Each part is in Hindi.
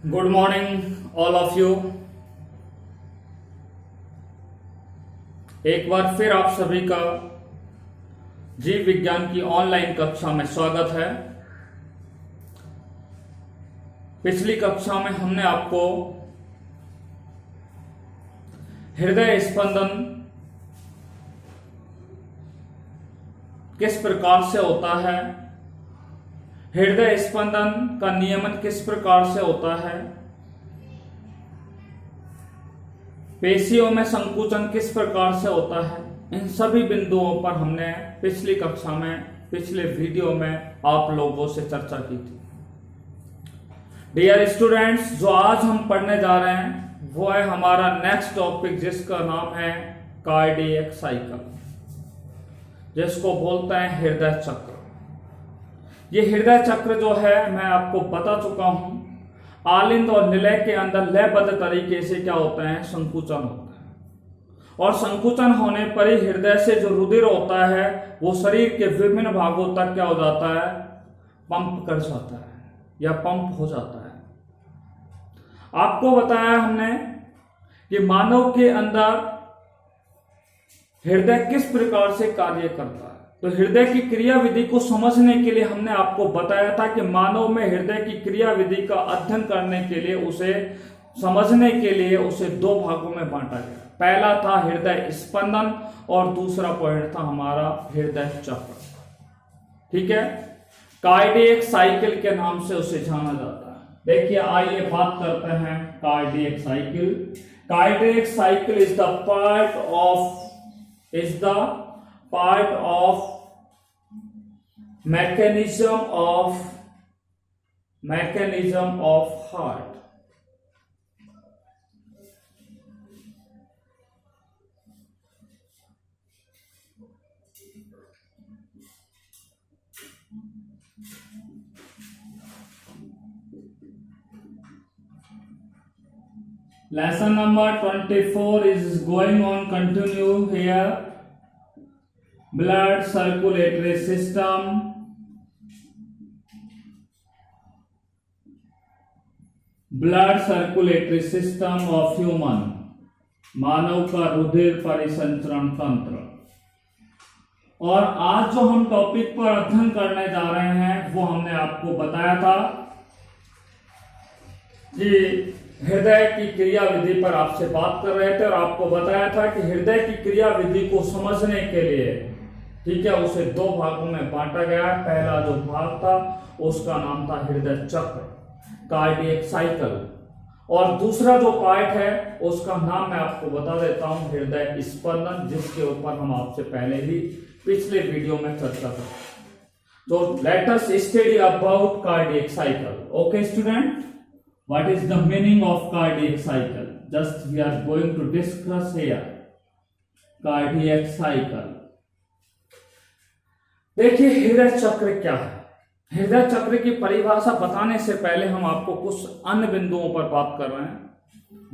Good morning all of you. एक बार फिर आप सभी का जीव विज्ञान की ऑनलाइन कक्षा में स्वागत है। पिछली कक्षा में हमने आपको हृदय स्पंदन किस प्रकार से होता है, हृदय स्पंदन का नियमन किस प्रकार से होता है, पेशियों में संकुचन किस प्रकार से होता है, इन सभी बिंदुओं पर हमने पिछली कक्षा में पिछले वीडियो में आप लोगों से चर्चा की थी। डियर स्टूडेंट्स, जो आज हम पढ़ने जा रहे हैं वो है हमारा नेक्स्ट टॉपिक, जिसका नाम है कार्डियक साइकिल, जिसको बोलते हैं हृदय चक्र। ये हृदय चक्र जो है मैं आपको बता चुका हूं, आलिंद और निलय के अंदर लयबद्ध तरीके से क्या होता है, संकुचन होता है, और संकुचन होने पर ही हृदय से जो रुधिर होता है वो शरीर के विभिन्न भागों तक क्या हो जाता है, पंप कर जाता है या पंप हो जाता है। आपको बताया हमने कि मानव के अंदर हृदय किस प्रकार से कार्य करता है। तो हृदय की क्रिया विधि को समझने के लिए हमने आपको बताया था कि मानव में हृदय की क्रिया विधि का अध्ययन करने के लिए, उसे समझने के लिए उसे दो भागों में बांटा गया। पहला था हृदय स्पंदन और दूसरा पॉइंट था हमारा हृदय चक्र। ठीक है, कार्डियक साइकिल के नाम से उसे जाना जाता है। देखिए, आइए बात करते हैं cardiac cycle. Cardiac cycle is the part of mechanism of heart. Lesson number 24 is going on continue here. Blood circulatory system, blood circulatory system of human, मानव का रुधिर परिसंचरण तंत्र। और आज जो हम टॉपिक पर अध्ययन करने जा रहे हैं वो हमने आपको बताया था कि हृदय की क्रिया विधि पर आपसे बात कर रहे थे, और आपको बताया था कि हृदय की क्रिया विधि को समझने के लिए, ठीक है, उसे दो भागों में बांटा गया। पहला जो भाग था उसका नाम था हृदय चक्र, कार्डियक साइकिल, और दूसरा जो पार्ट है उसका नाम मैं आपको बता देता हूं, हृदय स्पंदन, जिसके ऊपर हम आपसे पहले ही पिछले वीडियो में चर्चा कर। तो let us study about cardiac cycle. Okay student, what is the meaning of cardiac cycle? Just we are going to discuss here cardiac cycle. देखिए, हृदय चक्र क्या है। हृदय चक्र की परिभाषा बताने से पहले हम आपको कुछ अन्य बिंदुओं पर बात कर रहे हैं,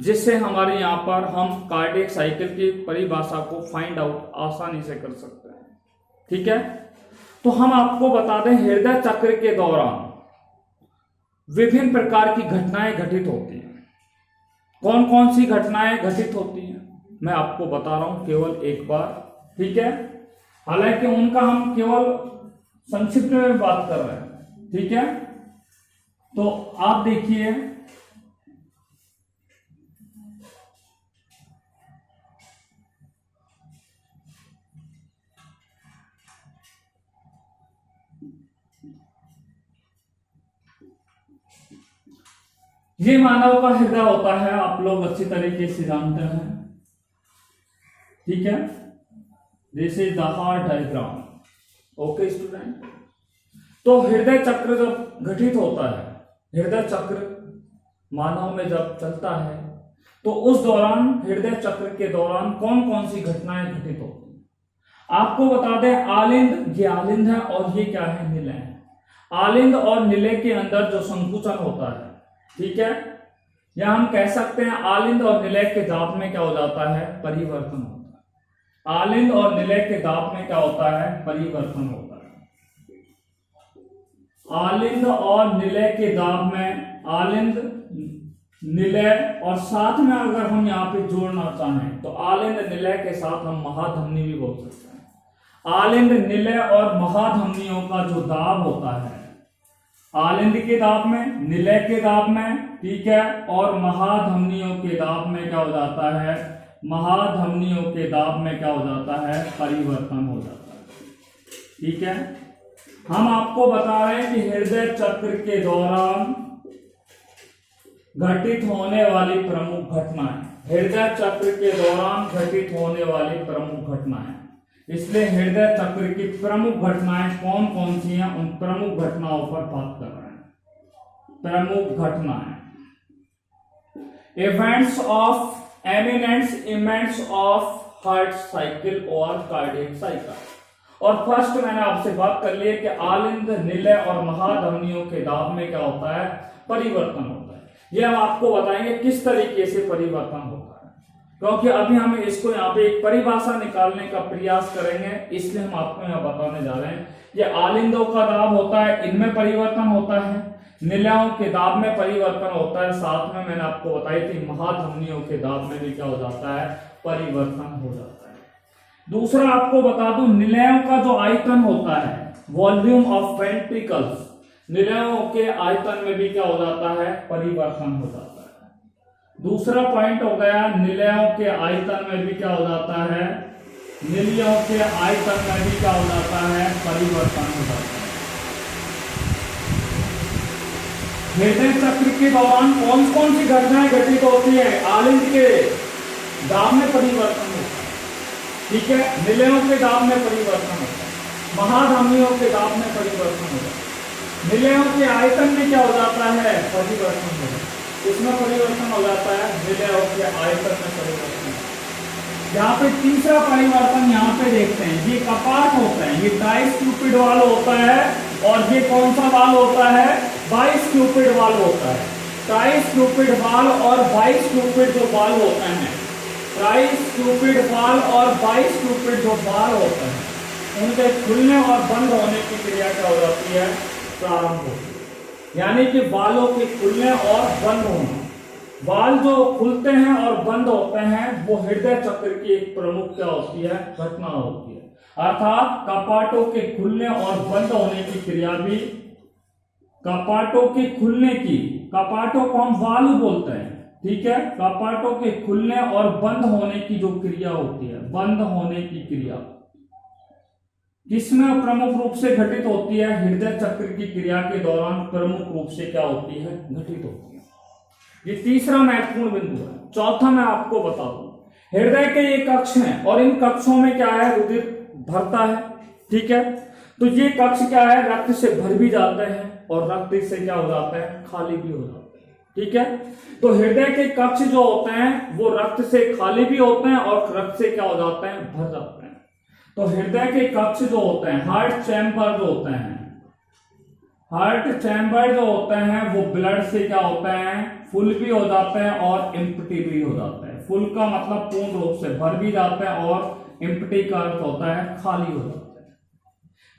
जिससे हमारे यहाँ पर हम कार्डियक साइकिल की परिभाषा को फाइंड आउट आसानी से कर सकते हैं। ठीक है, तो हम आपको बता दें, हृदय चक्र के दौरान विभिन्न प्रकार की घटनाएं घटित होती हैं। कौन कौन सी घटनाएं घटित होती हैं मैं आपको बता रहा हूं केवल एक बार। ठीक है, हालांकि उनका हम केवल संक्षिप्त में बात कर रहे हैं। ठीक है, तो आप देखिए, ये मानव का हृदय होता है, आप लोग अच्छी तरीके से जानते हैं। ठीक है, this is the heart diagram. Okay student, तो हृदय चक्र जब घटित होता है, हृदय चक्र मानव में जब चलता है, तो उस दौरान हृदय चक्र के दौरान कौन कौन सी घटनाएं घटित होती हैं आपको बता दें। आलिंद, ये आलिंद है, और ये क्या है, निलय है। आलिंद और निलय के अंदर जो संकुचन होता है, ठीक है, या हम कह सकते हैं आलिंद और निलय के दाब में क्या हो जाता है, परिवर्तन होता है। आलिंद और निलय के दाब में क्या होता है, परिवर्तन होता है। आलिंद और निलय के दाब में, आलिंद निलय, और साथ में अगर हम यहाँ पे जोड़ना चाहें तो आलिंद निलय के साथ हम महाधमनी भी बोल सकते हैं। आलिंद निलय और महाधमनियों का जो दाब होता है, आलिंद के दाब में, निलय के दाब में, ठीक है, और महाधमनियों के दाब में क्या हो जाता है, महाधमनियों के दाब में क्या हो जाता है, परिवर्तन हो जाता है। ठीक है, हम आपको बता रहे हैं कि हृदय चक्र के दौरान घटित होने वाली प्रमुख घटनाएं, हृदय चक्र के दौरान घटित होने वाली प्रमुख घटनाएं, इसलिए हृदय चक्र की प्रमुख घटनाएं कौन कौन सी हैं, उन प्रमुख घटनाओं पर बात कर रहे हैं। प्रमुख घटनाएं, events of eminence events of heart cycle और कार्डियक साइकिल। और फर्स्ट मैंने आपसे बात कर ली है कि आलिंद, निलय और महाधमनियों के दाब में क्या होता है, परिवर्तन होता है। ये हम आपको बताएंगे किस तरीके से परिवर्तन होता है, क्योंकि अभी हम इसको यहाँ पे एक परिभाषा निकालने का प्रयास करेंगे, इसलिए हम आपको यहाँ बताने जा रहे हैं। ये आलिंदों का दाब होता है, इनमें परिवर्तन होता है, निलयों के दाब में परिवर्तन होता है, साथ में मैंने आपको बताई थी महाधमनियों के दाब में भी क्या हो जाता है, परिवर्तन हो जाता है। दूसरा आपको बता दूं, निलयों का जो आयतन होता है, वॉल्यूम ऑफ वेंट्रिकल्स, निलयों के आयतन में भी क्या हो जाता है, परिवर्तन हो जाता है। दूसरा पॉइंट हो गया, निलयों के आयतन में भी क्या हो जाता है, निलयों के आयतन में भी क्या हो जाता है, परिवर्तन हो जाता है। हृदय चक्र के दौरान कौन कौन सी घटनाएं घटित होती है, आलिंद के दाब में परिवर्तन होता है, ठीक है, निलयों के दाब में परिवर्तन होता है, महाधमनियों के दाब में परिवर्तन होता है, निलयों के आयतन में क्या हो जाता है, परिवर्तन हो जाता है। इसमें परिवर्तन हो जाता है, निलयों के आयतन में परिवर्तन। यहाँ पे तीसरा परिवर्तन यहाँ पे देखते हैं, ये कपाट होता है, ये ट्राइस्क्यूपिड वाल होता है, और ये कौन सा वाल होता है, बाइस्क्यूपिड वाल होता है। ट्राइस्क्यूपिड वाल और बाइस्क्यूपिड जो वाल होते हैं, ट्राइस्क्यूपिड वाल और बाइस्क्यूपिड जो वाल होते हैं, उनके खुलने और बंद होने की क्रिया क्या हो जाती है, प्रारंभ होती है। यानी कि बालों के खुलने और बंद होना, बाल जो खुलते हैं और बंद होते हैं वो हृदय चक्र की एक प्रमुख क्या होती है, घटना होती है। अर्थात कपाटों के खुलने और बंद होने की क्रिया भी, कपाटों के खुलने की, कपाटों को हम वाल्व बोलते हैं, ठीक है, कपाटों के खुलने और बंद होने की जो क्रिया होती है, बंद होने की क्रिया किसमें प्रमुख रूप से घटित होती है, हृदय चक्र की क्रिया के दौरान प्रमुख रूप से क्या होती है, घटित होती है। ये तीसरा महत्वपूर्ण बिंदु है। चौथा मैं आपको बता दूं, हृदय के ये कक्ष हैं और इन कक्षों में क्या है, रुधिर भरता है, ठीक है, तो ये कक्ष क्या है, रक्त से भर भी जाते हैं और रक्त से क्या हो जाता है, खाली भी हो जाते हैं, ठीक है। तो हृदय के कक्ष जो होते हैं वो रक्त से खाली भी होते हैं और रक्त से क्या हो जाते हैं, भर जाते हैं। तो हृदय के कक्ष जो होते हैं, हार्ट चैम्बर जो होते हैं, हार्ट चैम्बर जो होते हैं वो ब्लड से क्या होते हैं, फुल भी हो जाते हैं और एम्प्टी भी हो जाते हैं। फुल का मतलब पूर्ण रूप से भर भी जाते हैं और एम्प्टी का अर्थ होता है खाली हो जाते हैं।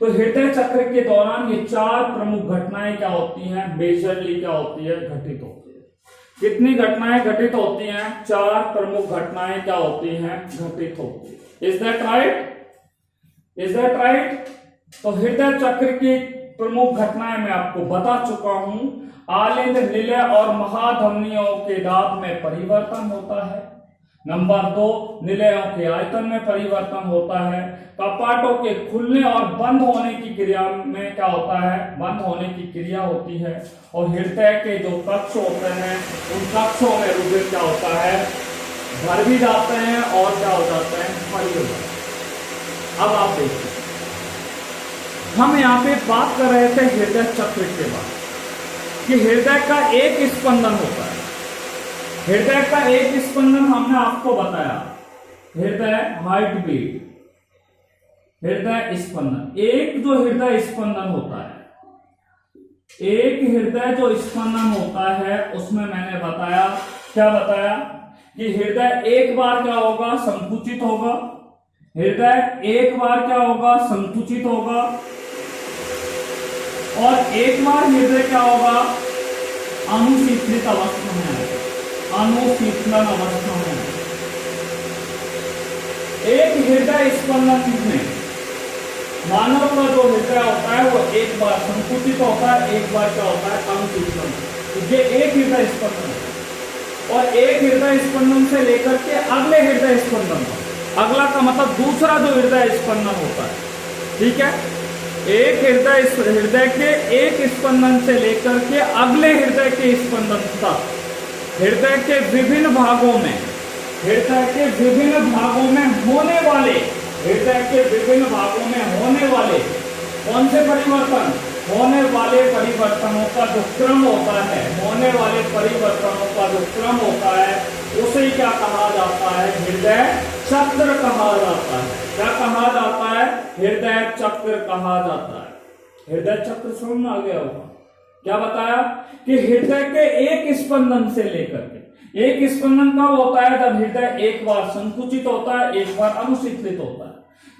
तो हृदय चक्र के दौरान ये चार प्रमुख घटनाएं क्या होती हैं, मेजरली क्या होती है, घटित होती है। कितनी घटनाएं घटित होती हैं, चार प्रमुख घटनाएं क्या होती हैं, घटित होती है। Is that right, is that right. तो हृदय चक्र की प्रमुख घटनाएं मैं आपको बता चुका हूं। आलिंद, निलय और महाधमनियों के दाब में परिवर्तन होता है। नंबर 2, निलयों के आयतन में परिवर्तन होता है। कपाटों के खुलने और बंद होने की क्रिया में क्या होता है, बंद होने की क्रिया होती है। और हृदय के जो कक्ष होते हैं उन कक्षों में रुधिर क्या होता है, भर भी जाते हैं और क्या हो जाते हैं, खाली हो जाते हैं। अब आप देखिए, हम यहाँ पे बात कर रहे थे हृदय चक्र के बाद कि हृदय का एक स्पंदन होता है। हृदय का एक स्पंदन हमने आपको बताया, हृदय हार्ट बीट, हृदय स्पंदन। एक जो हृदय स्पंदन होता है, एक हृदय जो स्पंदन होता है उसमें मैंने बताया, क्या बताया कि हृदय एक बार क्या होगा, संकुचित होगा। हृदय एक बार क्या होगा, संकुचित होगा और एक बार हृदय क्या होगा, अनुशीतलित अवस्था में आएगा। अनुशीतलन अवस्था में। एक हृदय स्पंदन में मानव का जो हृदय होता है वो एक बार संकुचित होता है, एक बार क्या होता है अनुशीतलन। ये एक हृदय स्पंदन है और एक हृदय स्पंदन से लेकर के अगले हृदय स्पंदन, अगला का मतलब दूसरा जो हृदय स्पंदन होता है, ठीक है। एक हृदय के एक स्पंदन से लेकर के अगले हृदय के स्पंदन तक हृदय के विभिन्न भागों में कौन से परिवर्तन, होने वाले परिवर्तनों का जो क्रम होता है उसे क्या कहा जाता है, हृदय चक्र कहा जाता है। क्या कहा जाता है, हृदय चक्र कहा जाता है। हृदय चक्र समझ में आ गया होगा। क्या बताया कि हृदय के एक स्पंदन से लेकर के, एक स्पंदन कब होता है, जब हृदय एक बार संकुचित होता है, एक बार अनुशीतलित होता है।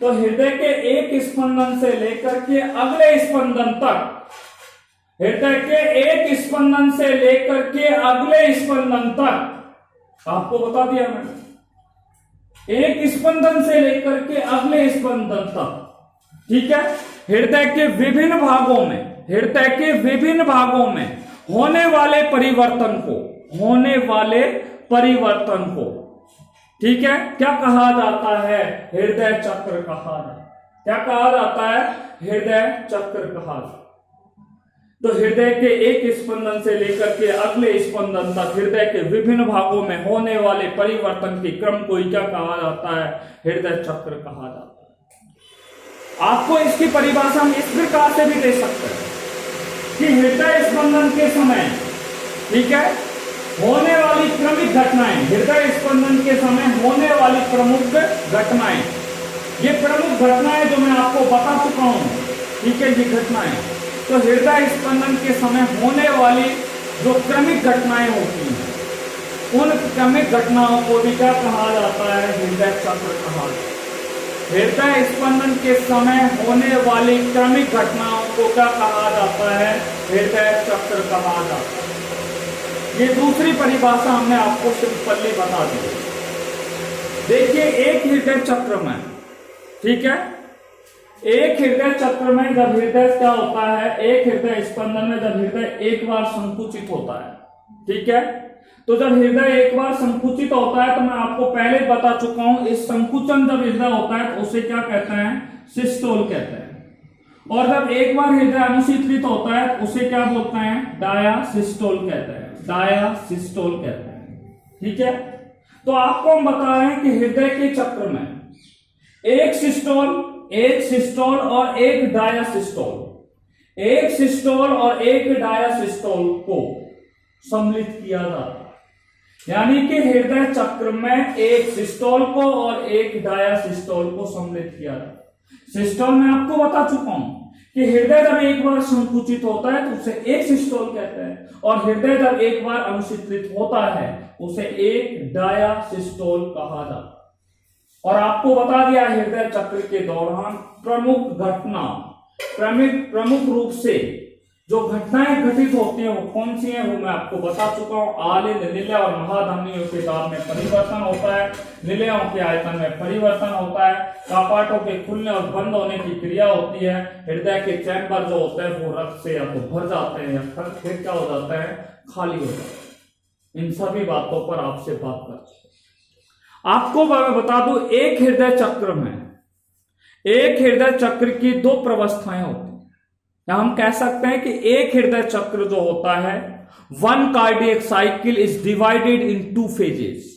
तो हृदय के एक स्पंदन से लेकर के अगले स्पंदन तक, हृदय के एक स्पंदन से लेकर के अगले स्पंदन तक, आपको बता दिया मैंने, एक स्पंदन से लेकर के अगले स्पंदन तक, ठीक है। हृदय के विभिन्न भागों में होने वाले परिवर्तन को, ठीक है, क्या कहा जाता है, हृदय चक्र कहा जाता है। क्या कहा जाता है, हृदय चक्र कहा जाता है। तो हृदय के एक स्पंदन से लेकर के अगले स्पंदन तक हृदय के विभिन्न भागों में होने वाले परिवर्तन के क्रम को क्या कहा जाता है, हृदय चक्र कहा जाता है। आपको इसकी परिभाषा हम इस प्रकार से भी दे सकते हैं कि हृदय स्पंदन के समय, ठीक है, होने वाली क्रमिक घटनाएं, हृदय स्पंदन के समय होने वाली प्रमुख घटनाएं, ये प्रमुख घटनाएं जो मैं आपको बता चुका हूं, ठीक है, ये घटनाएं, तो हृदय स्पंदन के समय होने वाली जो क्रमिक घटनाएं होती हैं, उन क्रमिक घटनाओं को भी क्या कहा जाता है, हृदय चक्र कहा जाता है। हृदय स्पंदन के समय होने वाली क्रमिक घटनाओं को क्या कहा जाता है, हृदय चक्र कहा जाता है। ये दूसरी परिभाषा हमने आपको सिंपली बता दी। देखिए एक हृदय चक्र में, ठीक है, एक हृदय चक्र में जब हृदय क्या होता है, एक हृदय स्पंदन में जब हृदय एक बार संकुचित होता है, ठीक है, तो जब हृदय एक बार संकुचित होता है तो मैं आपको पहले बता चुका हूं, इस संकुचन जब हृदय होता है तो उसे क्या कहते हैं, सिस्टोल कहते हैं। और जब एक बार हृदय अनुशीतलित होता है तो उसे क्या बोलते हैं, डायासिस्टोल कहते हैं, डायासिस्टोल कहते हैं, ठीक है। तो आपको हम बता रहे हैं कि हृदय के चक्र में एक सिस्टोल और एक डायासिस्टोल, एक सिस्टोल और एक डायासिस्टोल को सम्मिलित किया जाता है। यानी कि हृदय चक्र में एक सिस्टोल को और एक डायासिस्टोल को सम्मिलित किया जाता है। सिस्टोल मैं आपको बता चुका हूं कि हृदय जब एक बार संकुचित होता है तो उसे एक सिस्टोल कहते हैं, और हृदय जब एक बार अनुशीतलित होता है उसे एक डायासिस्टोल कहा जाता है। और आपको बता दिया हृदय चक्र के दौरान प्रमुख रूप से जो घटनाएं घटित होती हैं वो कौन सी हैं, वो मैं आपको बता चुका हूं। आलिंद, निलय और महाधमनियों के दाब में परिवर्तन होता है, निलयों के आयतन में परिवर्तन होता है, कपाटों के खुलने और बंद होने की क्रिया होती है, हृदय के चैम्बर जो होते हैं वो रक्त से या तो भर जाते हैं या फिर क्या हो जाता है, खाली हो जाता है। इन सभी बातों पर आपसे बात करते हैं। आपको मैं बता दूं, एक हृदय चक्र की दो प्रवस्थाएं होती हैं। या हम कह सकते हैं कि एक हृदय चक्र जो होता है, one cardiac cycle is divided in two phases.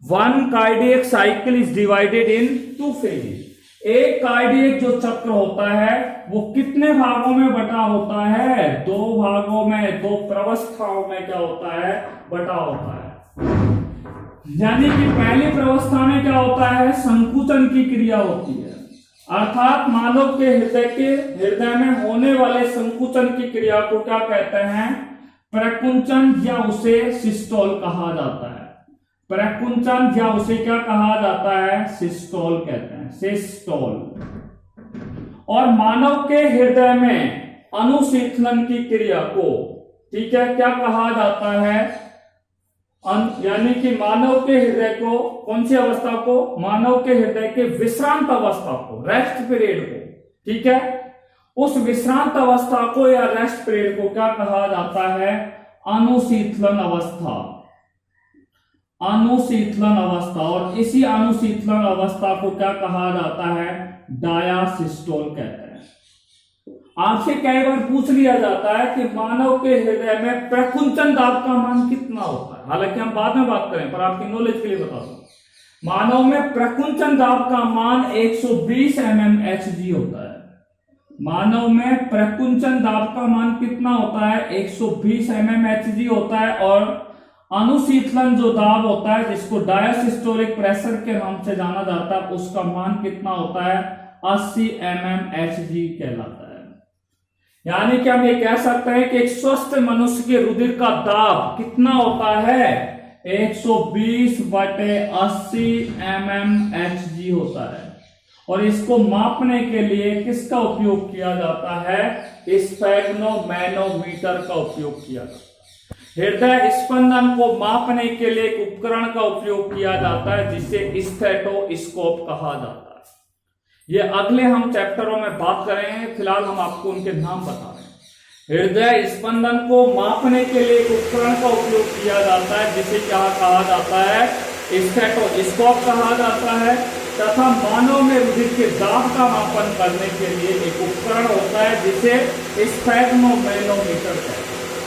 One cardiac cycle is divided in two phases. एक कार्डियक जो चक्र होता है वो कितने भागों में बटा होता है, दो भागों में, दो प्रवस्थाओं में क्या होता है, बटा होता है। यानी कि पहली प्रवस्था में क्या होता है, संकुचन की क्रिया होती है, अर्थात मानव के हृदय में होने वाले संकुचन की क्रिया को क्या कहते हैं, प्रकुंचन, या उसे सिस्टोल कहा जाता है। प्रकुंचन या उसे क्या कहा जाता है, सिस्टोल कहते हैं, सिस्टोल। और मानव के हृदय में अनुशीतलन की क्रिया को, ठीक है, क्या कहा जाता है, यानी कि मानव के हृदय को, कौन सी अवस्था को, मानव के हृदय के विश्रांत अवस्था को, रेस्ट पीरियड को, ठीक है, उस विश्रांत अवस्था को या रेस्ट पीरियड को क्या कहा जाता है? अनुशीतलन अवस्था। अनुशीतलन अवस्था। और इसी अनुशीतलन अवस्था को क्या कहा जाता है? डायासिस्टोल कहते हैं। आपसे कई बार पूछ लिया जाता है कि मानव के हृदय में प्रकुंचन दाब का मान कितना होता है। हालांकि हम बाद में बात करें, पर आपकी नॉलेज के लिए बता दूं, मानव में प्रकुंचन दाब का मान 120 mmHg होता है। मानव में प्रकुंचन दाब का मान कितना होता है? 120 mmHg होता है। और अनुशीतलन जो दाब होता है, जिसको डायसिस्टोलिक प्रेशर के नाम से जाना जाता है, उसका मान कितना होता है? 80 mmHg कहलाता है। यानी कि हम ये कह सकते हैं कि एक स्वस्थ मनुष्य के रुधिर का दाब कितना होता है? 120/80 mmHg होता है। और इसको मापने के लिए किसका उपयोग किया जाता है? स्फेग्नोमैनोमीटर का उपयोग किया जाता है। हृदय स्पंदन को मापने के लिए एक उपकरण का उपयोग किया जाता है, जिसे स्टेथोस्कोप कहा जाता है। ये अगले हम चैप्टरों में बात करेंगे, फिलहाल हम आपको उनके नाम बता रहे हैं। हृदय स्पंदन को मापने के लिए एक उपकरण का उपयोग किया जाता है, जिसे क्या कहा जाता है? स्टेथोस्कोप कहा जाता है। तथा मानव में रुधिर के दाब का मापन करने के लिए एक उपकरण होता है, जिसे स्फेग्नोमैनोमीटर कहते हैं।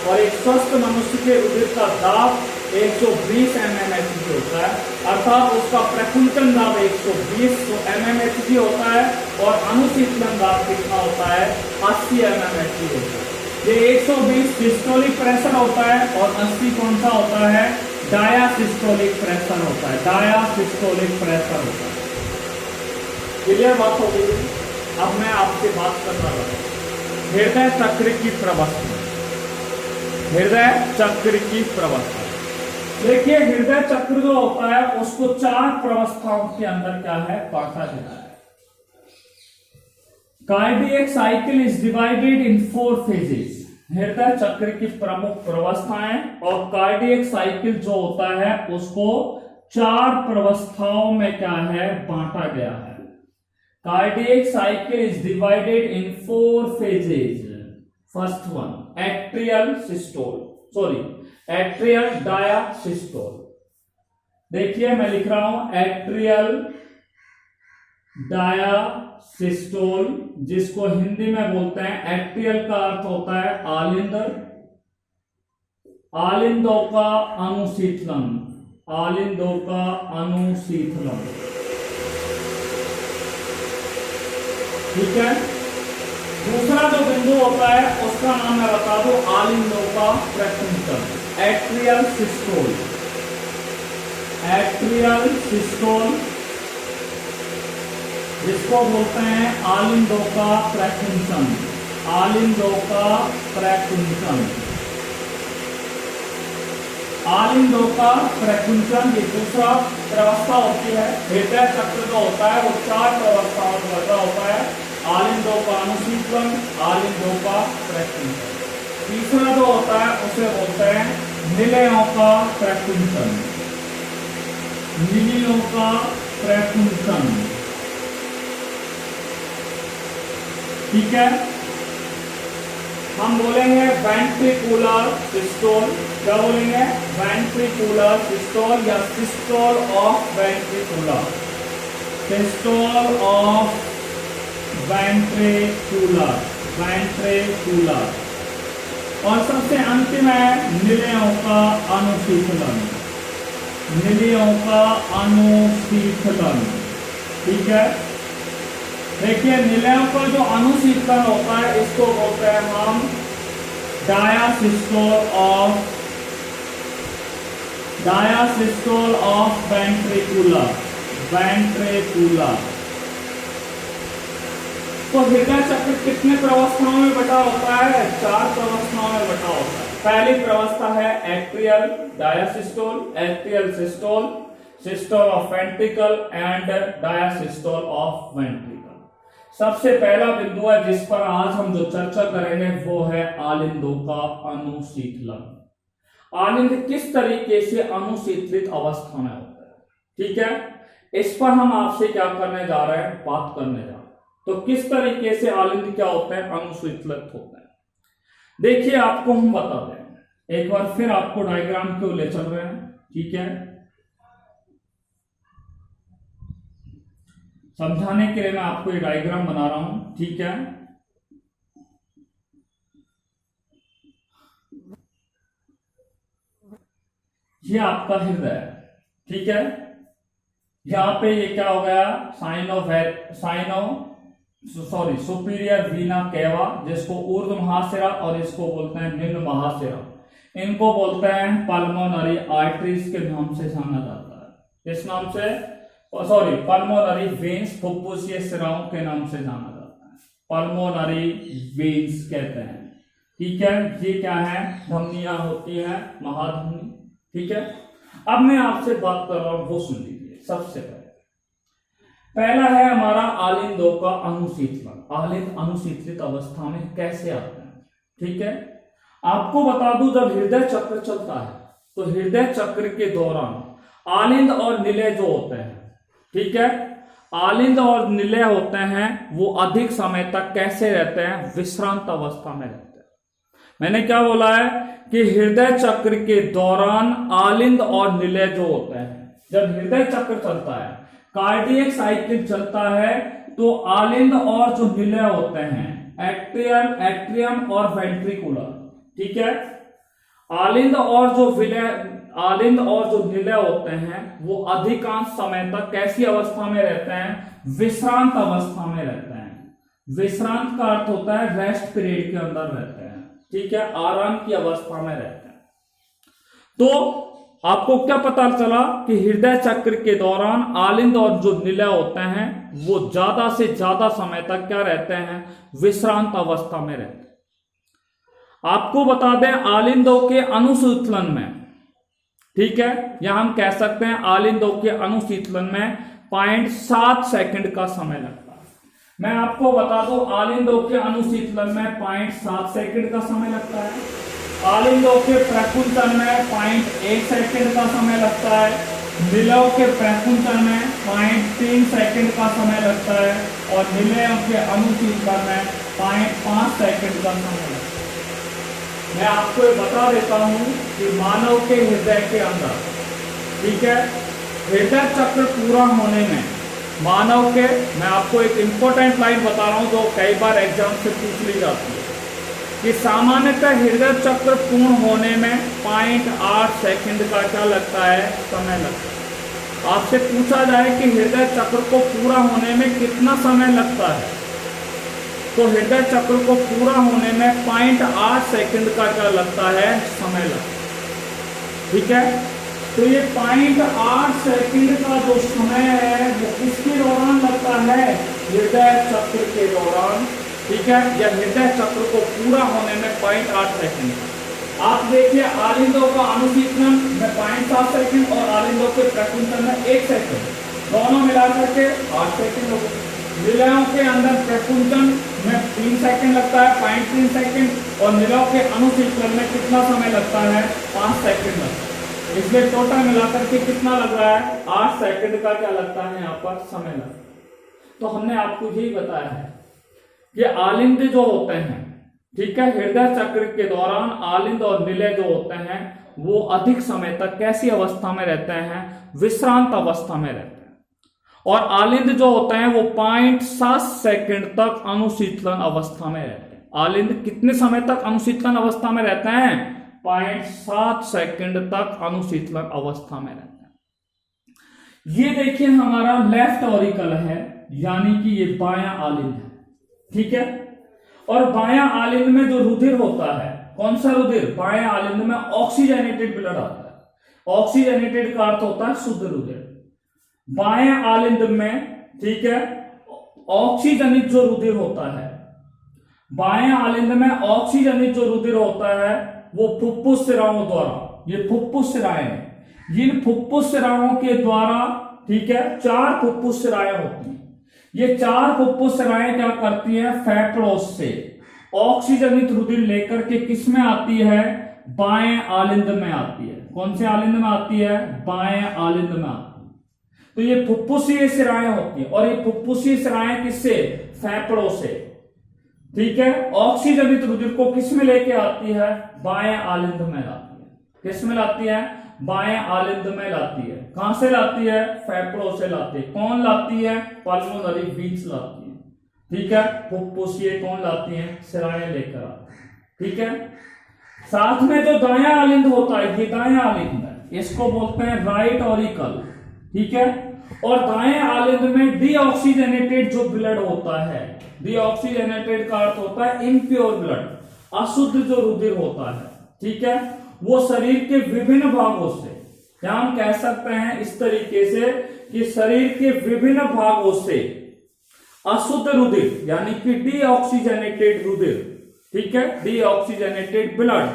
और एक स्वस्थ मनुष्य के रुधिर का दाब 120 mmHg होता है, अर्थात उसका प्रकुंचन दाब 120 mmHg होता है। और अनुशीतलन दाब कितना होता है? 80 mmHg होता है। ये 120 सिस्टोलिक प्रेशर होता है और 80 कौन सा होता है? डायासिस्टोलिक प्रेशर होता है। डायासिस्टोलिक प्रेशर होता है। क्लियर बात हो गई? अब मैं आपसे बात करना चाहूंगा हृदय चक्र की प्रवस्था। हृदय चक्र की प्रवस्था, देखिए हृदय चक्र जो होता है उसको 4 प्रवस्थाओं के अंदर क्या है? बांटा गया है। Cardiac cycle is divided in 4 phases. हृदय चक्र की प्रमुख प्रवस्थाएं, और कार्डियक साइकिल जो होता है उसको 4 प्रवस्थाओं में क्या है? बांटा गया है। Cardiac cycle is divided in 4 phases. First one, atrial diastole. देखिए मैं लिख रहा हूं एट्रियल डायासिस्टोल, जिसको हिंदी में बोलते हैं, एट्रियल का अर्थ होता है आलिंदर, आलिंदों का अनुशीतलन, आलिंदों का अनुशीतलन, ठीक है। दूसरा जो बिंदु होता है उसका नाम मैं बता दूं, आलिंदों का प्रकुंचन, एट्रियल सिस्टोल। एट्रियल सिस्टोल जिसको बोलते हैं आलिंदों का प्रकुंचन, आलिंदों का प्रकुंचन, आलिंदों का प्रकुंचन। ये दूसरा प्रवस्था होती है। हृदय चक्र जो होता है वो 4 प्रवस्थाओं में बटा होता है, आलिंदों का अनुशीतलन, आलिंदों का प्रकुंचन। तीसरा जो होता है उसे बोलते हैं निलयों का प्रकुंचन, निलयों का प्रकुंचन, ठीक है। हम बोलेंगे वेंट्रिकुलर सिस्टोल, क्या बोलेंगे? वेंट्रिकुलर सिस्टोल या systole of ventricular, systole of ventricular, ventricular. और सबसे अंतिम है निलयों का अनुशीतलन, निलयों का अनुशीतलन, ठीक है। देखिए निलयों का जो अनुशीतलन होता है इसको बोलते हैं हम डायासिस्टोल ऑफ वेंट्रिकुलर, वेंट्रिकुलर। तो हृदय चक्र कितने प्रवस्थाओं में बटा होता है? 4 प्रवस्थाओं में बटा होता है। पहली प्रवस्था है atrial diastole, atrial systole, systole of ventricle and diastole of ventricle. सबसे पहला बिंदु है जिस पर आज हम जो चर्चा करेंगे वो है आलिंदों का अनुशीतलन। आलिंद किस तरीके से अनुशीतलित अवस्था में होता है, ठीक है। इस पर हम आपसे क्या करने जा रहे हैं, बात करने जा रहे हैं। तो किस तरीके से आलिंद क्या होता है, अनुशीतलित होता है। देखिए आपको हम बता दें, एक बार फिर आपको डायग्राम क्यों ले चल रहे हैं, ठीक है। समझाने के लिए मैं आपको ये डायग्राम बना रहा हूं, ठीक है। ये आपका हृदय है, ठीक है। यहां पे ये क्या हो गया, सुपीरियर वीना केवा, जिसको ऊर्ध्व महाशिरा और इसको बोलते हैं निम्न महाशिरा। इनको बोलते हैं पल्मोनरी आर्टरीज के नाम से जाना जाता है। इस नाम से पल्मोनरी वेन्स, फुफ्फुसीय सिराओं के नाम से जाना जाता है, पल्मोनरी वेन्स कहते हैं, ठीक है। ये क्या है, धमनियां होती है, महाधमनी, ठीक है। अब मैं आपसे बात कर रहा हूं, वो सुन लीजिए। सबसे पहला है हमारा आलिंदों का अनुशीतलन। आलिंद अनुशीतलित अवस्था में कैसे आते हैं, ठीक है। आपको बता दूं, जब हृदय चक्र चलता है तो हृदय चक्र के दौरान आलिंद और निलय जो होते हैं, ठीक है, आलिंद और निलय होते हैं, वो अधिक समय तक कैसे रहते हैं, विश्रांत अवस्था में रहते हैं। मैंने क्या बोला है कि हृदय चक्र के दौरान आलिंद और निलय जो होते हैं, जब हृदय चक्र चलता है, कार्डियक साइकिल चलता है, तो आलिंद और जो निलय होते हैं, एट्रियम और वेंट्रिकुलर, ठीक है, आलिंद और जो निलय होते हैं, वो अधिकांश समय तक कैसी अवस्था में रहते हैं, विश्रांत अवस्था में रहते हैं। विश्रांत का अर्थ होता है रेस्ट पीरियड के अंदर रहते हैं, ठीक है, आराम की अवस्था में रहते हैं। तो आपको क्या पता चला कि हृदय चक्र के दौरान आलिंद और जो निलय होते हैं, वो ज्यादा से ज्यादा समय तक क्या रहते हैं, विश्रांत अवस्था में रहते हैं। आपको बता दें, आलिंदों के अनुशीतलन में, ठीक है, या हम कह सकते हैं आलिंदों के अनुशीतलन में 0.7 सेकंड का समय लगता है। मैं आपको बता दूं, आलिंदों के अनुशीतलन में 0.7 सेकंड का समय लगता है। आलिंदों के प्रकुंचन में 0.1 सेकंड का समय लगता है। निलयों के प्रकुंचन में 0.3 सेकंड का समय लगता है और निलयों के अनुशीतलन में 0.5 सेकंड का समय लगता है। मैं आपको ये बता देता हूं कि मानव के हृदय के अंदर, ठीक है, हृदय चक्र पूरा होने में मानव के, मैं आपको एक इंपॉर्टेंट लाइन बता रहा हूं जो कई बार एग्जाम से पूछ ली जाती है, कि सामान्यतः हृदय चक्र पूर्ण होने में 0.8 सेकंड का क्या लगता है, समय लगता है। आपसे पूछा जाए कि हृदय चक्र को पूरा होने में कितना समय लगता है, तो हृदय चक्र को पूरा होने में 0.8 सेकंड का क्या लगता है, समय लगता है, ठीक है। तो ये 0.8 सेकंड का जो समय है वो किसके दौरान लगता है, हृदय चक्र के दौरान, ठीक है, या हृदय चक्र को पूरा होने में 0.8 सेकंड। आप देखिए, आलिंदों का अनुशीतलन में 0.7 सेकंड और आलिंदों के प्रकुंचन में 1 सेकंड, दोनों मिलाकर के 8 सेकंड हो गए। निलयों के अंदर प्रकुंचन में 3 सेकंड लगता है, 0.3 सेकंड, और निलयों के अनुशीतलन में कितना समय लगता है, 5 सेकंड लगता है। इसलिए टोटल मिलाकर के कितना लग रहा है, 8 सेकंड का क्या लगता है यहाँ पर समय लगता है। तो हमने आपको यही बताया है कि आलिंद जो होते हैं, ठीक है, हृदय चक्र के दौरान आलिंद और निलय जो होते हैं, वो अधिक समय तक कैसी अवस्था में रहते हैं, विश्रांत अवस्था में रहते हैं। और आलिंद जो होते हैं वो 0.7 सेकंड तक अनुशीतलन अवस्था में रहते हैं। आलिंद कितने समय तक अनुशीतलन अवस्था में रहते हैं, 0.7 सेकंड तक अनुशीतलन अवस्था में रहते हैं। ये देखिए हमारा लेफ्ट ऑरिकल है, यानी कि ये बायां आलिंद है, ठीक है। और बायां आलिंद में जो रुधिर होता है, कौन सा रुधिर, बायां आलिंद में ऑक्सीजनेटेड ब्लड आता है। ऑक्सीजनेटेड का अर्थ होता है शुद्ध रुधिर। बाएं आलिंद में, ठीक है, ऑक्सीजनित जो रुधिर होता है, बाएं आलिंद में ऑक्सीजनित जो रुधिर होता है वो फुफ्फुस सिराओं द्वारा, ये फुफ्फुस सिराएं हैं, जिन फुफ्फुस सिराओं के द्वारा, ठीक है, 4 फुफ्फुस सिराएं होती हैं। ये 4 फुफ्फुस सिराएं क्या करती हैं, फेफड़ों से ऑक्सीजनित रुधिर लेकर के किस में आती है, बाएं आलिंद में आती है। कौन से आलिंद में आती है? बाएं आलिंद में आती है। तो ये फुफ्फुसीय शिराएं होती है, और ये फुफ्फुसीय शिराएं किससे? फेफड़ों से। ठीक है, ऑक्सीजनित रुधिर को किस में लेके आती है? बाएं आलिंद में लाती है। किस में लाती है? बाएं आलिंद में लाती है। कहां से लाती है? फेफड़ों से लाती है। कौन लाती है? पल्मोनरी वीन्स लाती है। ठीक है, फुफ्फुसीय कौन लाती है? शिराएं लेकर आती है। ठीक है, साथ में जो दायां आलिंद होता है, ये दायां आलिंद है, इसको बोलते हैं राइट ऑरिकल। ठीक है, और दाएं आलिंद में डीऑक्सीजनेटेड जो ब्लड होता है, डीऑक्सीजनेटेड का अर्थ होता है इम्प्योर ब्लड, अशुद्ध जो रुधिर होता है। ठीक है, वो शरीर के विभिन्न भागों से, या हम कह सकते हैं इस तरीके से कि शरीर के विभिन्न भागों से अशुद्ध रुधिर यानी कि डीऑक्सीजनेटेड रुधिर, ठीक है, डीऑक्सीजनेटेड ब्लड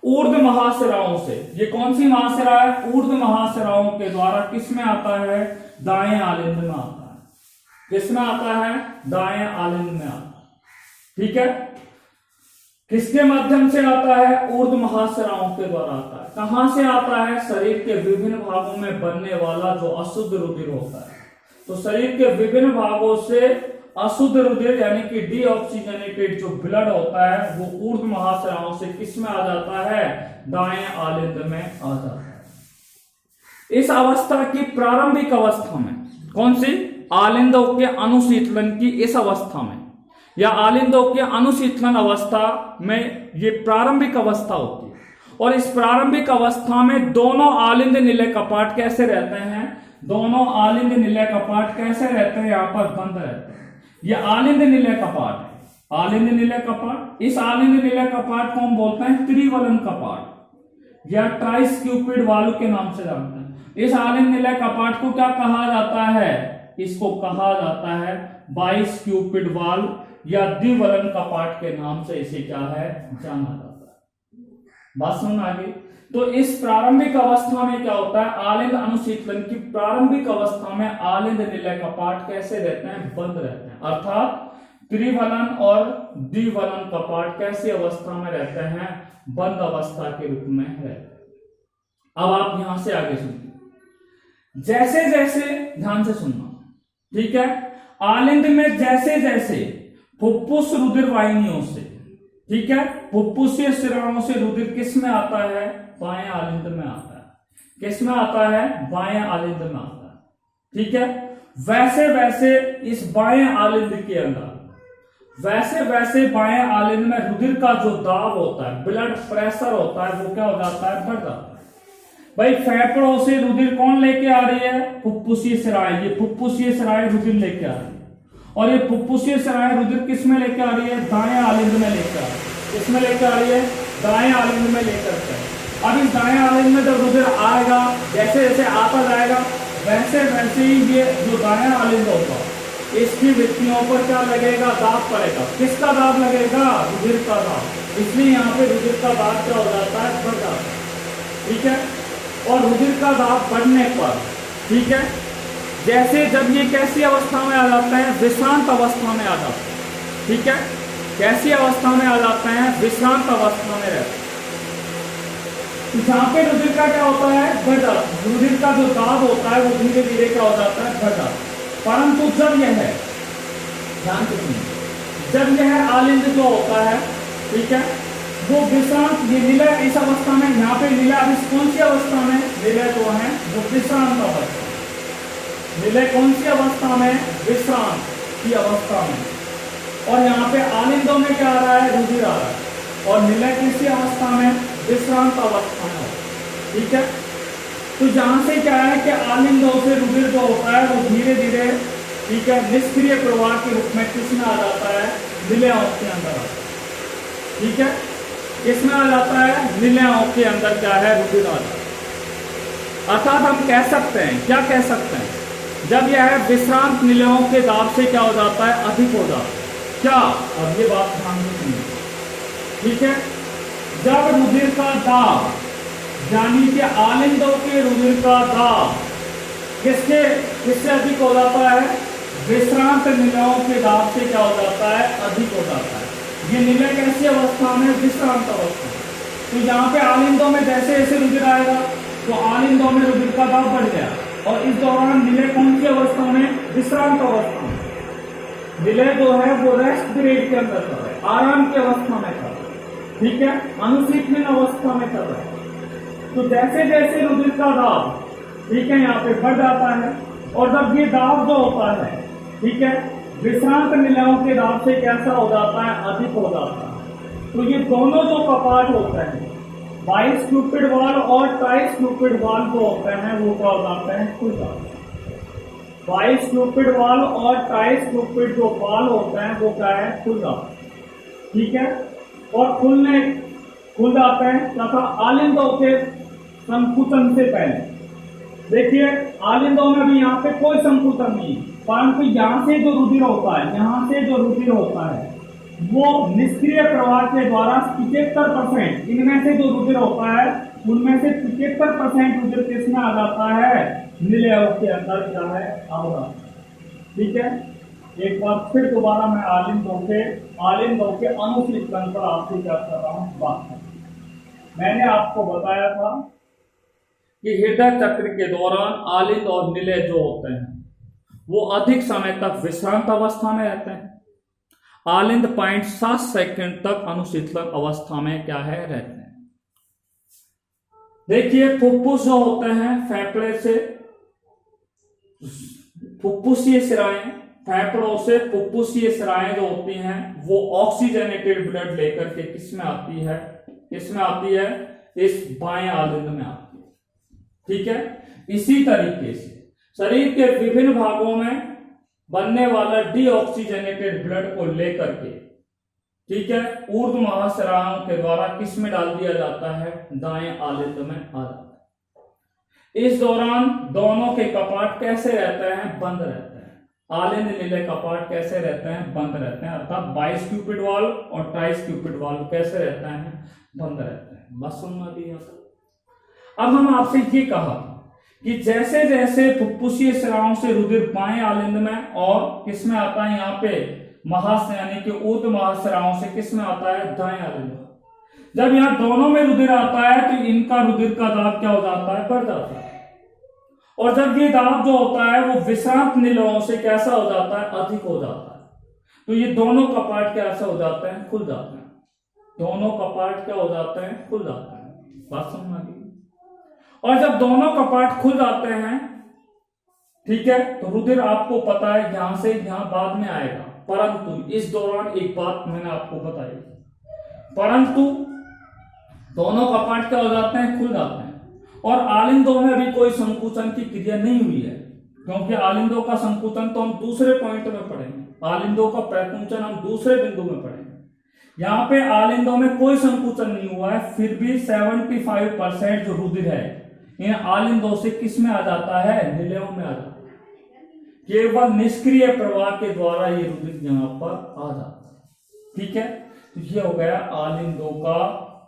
ऊर्ध्व महाशिराओं से, ये कौन सी महाशिरा है? ऊर्ध्व महाशिराओं के द्वारा किस में आता है? दाएं आलिंद में आता है। किस में आता है? दाएं आलिंद में आता है। ठीक है, किसके माध्यम से आता है? ऊर्ध्व महाशिराओं के द्वारा आता है। कहां से आता है? शरीर के विभिन्न भागों में बनने वाला जो अशुद्ध रुधिर होता है। तो शरीर के विभिन्न भागों से अशुद्ध रुधिर यानी कि डीऑक्सीजनेटेड जो ब्लड होता है वो ऊर्ध्व महाशिराओं से किस में आ जाता है? दाएं आलिंद में आ जाता है। इस अवस्था की प्रारंभिक अवस्था में, कौन सी? आलिंदों के अनुशीतलन की इस अवस्था में, या आलिंदों के अनुशीतलन अवस्था में, ये प्रारंभिक अवस्था होती है। और इस प्रारंभिक अवस्था में दोनों आलिंद निलय कपाट कैसे रहते हैं? दोनों आलिंद निलय कपाट कैसे रहते हैं? यहां पर बंद रहते हैं। ये आलिंद निलय कपाट है, आलिंद निलय कपाट। इस आलिंद निलय कपाट को हम बोलते हैं त्रिवलन कपाट या ट्राइस्क्यूपिड वाल्व के नाम से जानते हैं। इस आलिंद निलय कपाट को क्या कहा जाता है? इसको कहा जाता है बाइस्क्यूपिड वाल्व या द्विवलन कपाट के नाम से इसे क्या है? जाना जाता है। बात समझ आ गई? तो इस प्रारंभिक अवस्था में क्या होता है? आलिंद अनुशीतलन की प्रारंभिक अवस्था में आलिंद निलय कपाट कैसे रहते हैं? बंद रहते हैं। अर्थात त्रिवलन और द्विवलन कपाट कैसी अवस्था में रहते हैं? बंद अवस्था के रूप में रहते हैं। अब आप यहां से आगे सुनिए, जैसे जैसे, ध्यान से सुनना, ठीक है, आलिंद में जैसे जैसे फुफ्फुस रुधिर वाहिनियों से, ठीक है, फुफ्फुसीय शिराओं से रुधिर किस में आता है? बाएं आलिंद में आता है। किस में आता है? बाएं आलिंद में आता है। ठीक है, वैसे वैसे इस बाएं आलिंद के अंदर, वैसे वैसे बाएं आलिंद में रुधिर का जो दाब होता है, ब्लड प्रेशर होता है, वो क्या हो जाता है? बढ़ जाता है। भाई फेफड़ों से रुधिर कौन लेके आ रही है? फुफ्फुसीय शिराएं। ये फुफ्फुसीय शिराएं रुधिर लेके आ रही है, और ये फुफ्फुसीय शिराएं रुधिर किस में लेके आ रही है? दाएं आलिंद में लेकर आ रही है। किस में लेकर आ रही है? दाएं आलिंद में लेकर के। अब इस दाएं आलिंद में जब रुधिर आएगा, जैसे जैसे आता जाएगा, वैसे वैसे ही ये जो दाएं आलिंद होगा, इसकी भित्तियों पर क्या लगेगा? दाब पड़ेगा। किसका दाब लगेगा? रुधिर का दाब। इसलिए यहाँ पे रुधिर का दाब क्या हो जाता है? बढ़ जाता है। ठीक है, और रुधिर का दाब बढ़ने पर, ठीक है, जैसे जब ये कैसी अवस्था में आ जाता है? विश्रांत अवस्था में आ जाता है। ठीक है, कैसी अवस्था में आ जाते हैं? विश्रांत अवस्था में रहते हैं। जहां पे रुधिर का क्या होता है? बढ़ जाता है। रुधिर का जो दाब होता है वो धीरे धीरे क्या हो जाता है? बढ़ जाता है। परंतु जब यह है, ध्यान से सुनिए, जब यह आलिंद जो होता है, ठीक है, वो विश्रांत, ये निलय इस अवस्था में, यहाँ पे निलय अब इस कौन सी अवस्था में? निलय जो है वो विश्रांत अवस्था। निलय कौन सी अवस्था में? विश्रांत की अवस्था में। और यहाँ पे आलिंदों में क्या आ रहा है? रुधिर आ रहा है। और निलय किसी अवस्था में? विश्रांत अवस्था में। ठीक है, तो यहां से क्या है कि आलिंदों से रुधिर जो होता है वो धीरे धीरे, ठीक है, निष्क्रिय प्रवाह के रूप में किसमें आ जाता है? निलयों के अंदर आता है। ठीक है, किसमें आ जाता है? निलयों के अंदर क्या है? रुधिर आ जाता है। अर्थात हम कह सकते हैं, क्या कह सकते हैं? जब यह विश्रांत निलयों के दाब से क्या हो जाता है? अधिक हो जाता है। क्या? अब ये बात ध्यान से सुनिए, ठीक है, जब रुधिर का दाब, यानी कि आलिंदों के रुधिर का दाब किससे अधिक हो जाता है? विश्रांत निलयों के दाब से क्या हो जाता है? अधिक हो जाता है। ये निलय कैसी अवस्था में? विश्रांत अवस्था में। तो यहाँ पे आलिंदों में जैसे जैसे रुधिर आएगा तो आलिंदों में रुधिर का दाब बढ़ गया, और इस दौरान विलय कौन सी अवस्था में? विश्रांत अवस्था में। विलय जो है वो रेस्ट पीरियड के अंदर कर रहा है, आराम की अवस्था में कर रहा है, ठीक है, अनुशीतलन अवस्था में कर रहा है। तो जैसे जैसे रुधिर का दाब, ठीक है, यहाँ पे बढ़ जाता है, और जब ये दाब जो होता है, ठीक है, विश्रांत निलयों के दाब से कैसा हो जाता है? अधिक हो जाता है। तो ये दोनों जो कपाट होते हैं, बाइस्क्यूपिड वाल्व और ट्राइस्क्यूपिड वाल्व जो होते हैं वो क्या हो जाते हैं? खुल जाते हैं। बाइस्क्यूपिड वाल्व और ट्राइस्क्यूपिड जो वाल्व होते हैं वो क्या है? खुल जाते हैं, ठीक है, और खुल जाते हैं तथा आलिंदों के संकुचन से पहले। देखिए आलिंदों में भी यहाँ पे कोई संकुचन नहीं है, परंतु यहाँ से जो रुधिर होता है, यहाँ से जो रुधिर होता है वो निष्क्रिय प्रवाह के द्वारा 75%, इनमें से जो रुधिर होता है उनमें से 75% रुधिर किसमें आ जाता है? निलयों के अंदर क्या है? आ जाता है, ठीक है। एक बार फिर दोबारा मैं आलिंदों के अनुशीतलन पर आपसे क्या कर रहा हूँ? बात कर। मैंने आपको बताया था कि हृदय चक्र के दौरान आलिंद और निलय जो होते हैं वो अधिक समय तक विश्रांत अवस्था में रहते हैं। आलिंद 0.7 सेकंड तक अनुशीतलन अवस्था में क्या है? रहते हैं। देखिए फुफ्फुस जो होते हैं, फेफड़े से फुफ्फुसीय सिराएं, फेफड़ों से फुफ्फुसीय सिराएं जो होती हैं वो ऑक्सीजनेटेड ब्लड लेकर के किसमें आती है? किसमें आती है? इस बाएं आलिंद में आती है, ठीक है। इसी तरीके से शरीर के विभिन्न भागों में बनने वाला डीऑक्सीजनेटेड ब्लड को लेकर के, ठीक है, ऊर्ध्व महाशिराओं के द्वारा किस में डाल दिया जाता है? दाएं आलिंद में आ जाता है। इस दौरान दोनों के कपाट कैसे रहते हैं? बंद रहते हैं। आलिंद निलय कपाट कैसे रहते हैं? बंद रहते हैं, अर्थात बाइस्क्यूपिड वाल्व और ट्राइस्क्यूपिड वाल्व कैसे रहते हैं? बंद रहते हैं। बस सुनना भी यहाँ तक। अब हम आपसे ये कहा कि जैसे जैसे फुफ्फुसीय सिराओं से रुधिर बाएं आलिंद में और किसमें आता है? यहाँ पे यानी कि ऊर्ध्व महाशिराओं से किसमें आता है? दाएं आलिंद में। जब यहाँ दोनों में रुधिर आता है तो इनका रुधिर का दाब क्या हो जाता है? बढ़ जाता है, और जब ये दाब जो होता है वो विश्रांत निलयों से कैसा हो जाता है? अधिक हो जाता है। तो ये दोनों कपाट कैसे हो जाते हैं? खुल जाते हैं। दोनों कपाट क्या हो जाते हैं? खुल जाते हैं। बात समझ में? और जब दोनों कपाट खुल जाते हैं, ठीक है, तो रुधिर आपको पता है यहां से यहां बाद में आएगा, परंतु इस दौरान एक बात मैंने आपको बताई, परंतु दोनों कपाट क्या हो जाते हैं? खुल जाते हैं, और आलिंदों में भी कोई संकुचन की क्रिया नहीं हुई है, क्योंकि आलिंदों का संकुचन तो हम दूसरे पॉइंट में पढ़ेंगे, आलिंदों का प्रकुंचन हम दूसरे बिंदु में पढ़ेंगे। यहाँ पे आलिंदों में कोई संकुचन नहीं हुआ है, फिर भी 75% जो रुधिर है इन आलिंदों से किस में आ जाता है? निलयों में आ जाता है। केवल निष्क्रिय प्रवाह के द्वारा ये रुधिर यहाँ पर आ जाता है, ठीक है। तो ये हो गया आलिंदों का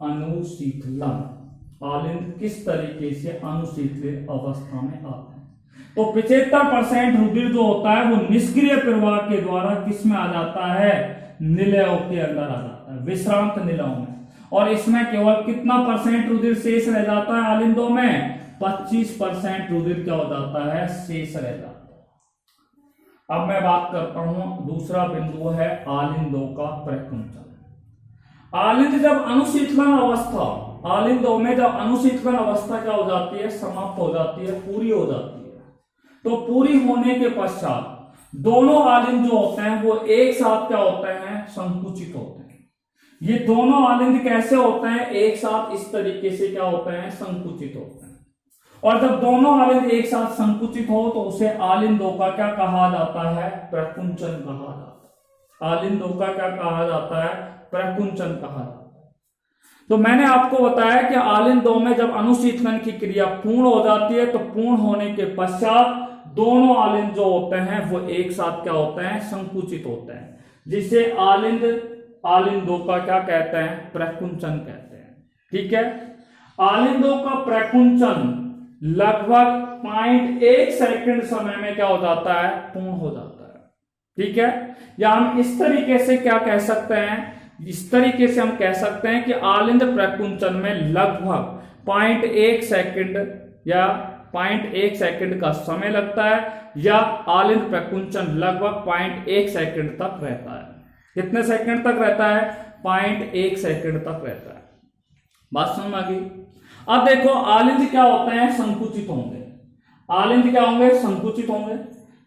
अनुशीतलन। आलिंद किस तरीके से अनुशीतलित अवस्था में आते हैं? तो 75% रुधिर जो होता है वो निष्क्रिय प्रवाह के द्वारा किस में आ जाता है? निलयों के अंदर आ जाता है, विश्रांत निलयों में। और इसमें केवल कितना % रुधिर शेष रह जाता है? आलिंदों में 25% रुधिर क्या हो जाता है? शेष रह जाता है। अब मैं बात करता हूं, दूसरा बिंदु है आलिंदों का प्रकुंचन। आलिंद जब अनुशीतलन अवस्था, आलिंदों में जब अनुशीतलन अवस्था क्या हो जाती है? समाप्त हो जाती है, पूरी हो जाती है। तो पूरी होने के पश्चात दोनों आलिंद जो होते हैं वो एक साथ क्या होते हैं? संकुचित होते हैं। ये दोनों आलिंद कैसे होते हैं? एक साथ इस तरीके से क्या होते हैं? संकुचित होते हैं। और जब दोनों आलिंद एक साथ संकुचित हो तो उसे आलिंदों का क्या कहा जाता है? प्रकुंचन कहा जाता है। आलिंदों का क्या कहा जाता है? प्रकुंचन कहा जाता है। तो मैंने आपको बताया कि आलिंदों में जब अनुशीतलन की क्रिया पूर्ण हो जाती है तो पूर्ण होने के पश्चात दोनों आलिंद जो होते हैं वो एक साथ क्या होते हैं? संकुचित होते हैं, जिसे आलिंदों का क्या कहते हैं? प्रकुंचन कहते हैं, ठीक है। आलिंदों का प्रकुंचन लगभग 0.1 सेकंड समय में क्या हो जाता है? पूर्ण हो जाता है, ठीक है। या हम इस तरीके से क्या कह सकते हैं? इस तरीके से हम कह सकते हैं कि आलिंद प्रकुंचन में लगभग 0.1 सेकंड या 0.1 सेकंड का समय लगता है, या आलिंद प्रकुंचन लगभग 0.1 सेकंड तक रहता है। कितने सेकंड तक रहता है? 0.1 सेकंड तक रहता है। बात समझ आ गई? अब देखो आलिंद क्या होते हैं? संकुचित होंगे। आलिंद क्या होंगे? संकुचित होंगे।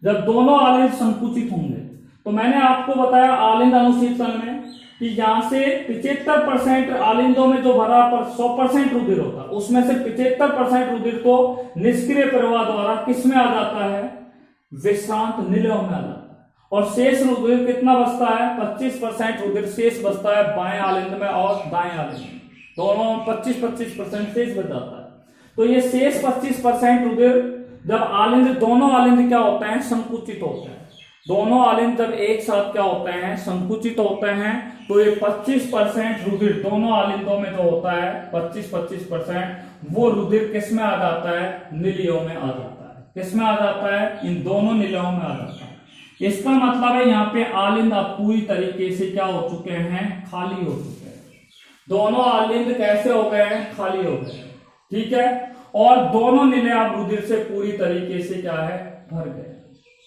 जब दोनों आलिंद संकुचित होंगे तो मैंने आपको बताया आलिंद अनुशीतन में कि यहां से 75% आलिंदों में जो भरा पर 100% रुधिर होता है, उसमें से 75% रुधिर तो निष्क्रिय प्रवाह द्वारा किस में आ जाता है? विश्रांत निलयों में आ जाता है। और शेष रुधिर कितना बचता है? 25% रुधिर शेष बचता है बाएं आलिंद में और दाएं आलिंद में, दोनों 25% शेष बच जाता है। तो ये शेष 25% रुधिर जब आलिंद, दोनों आलिंद क्या होते हैं? संकुचित होते हैं। दोनों आलिंद जब एक साथ क्या होते हैं? संकुचित होते हैं, तो ये 25% रुधिर दोनों आलिंदों में जो होता है 25% वो रुधिर किस में आ जाता है? निलियों में आ जाता है। किस में आ जाता है? इन दोनों निलियों में आ जाता है। इसका मतलब है यहाँ पे आलिंद अब पूरी तरीके से क्या हो चुके हैं? खाली हो चुके हैं। दोनों आलिंद कैसे हो गए हैं? खाली हो गए। ठीक है, और दोनों निले अब रुधिर से पूरी तरीके से क्या है? भर गए।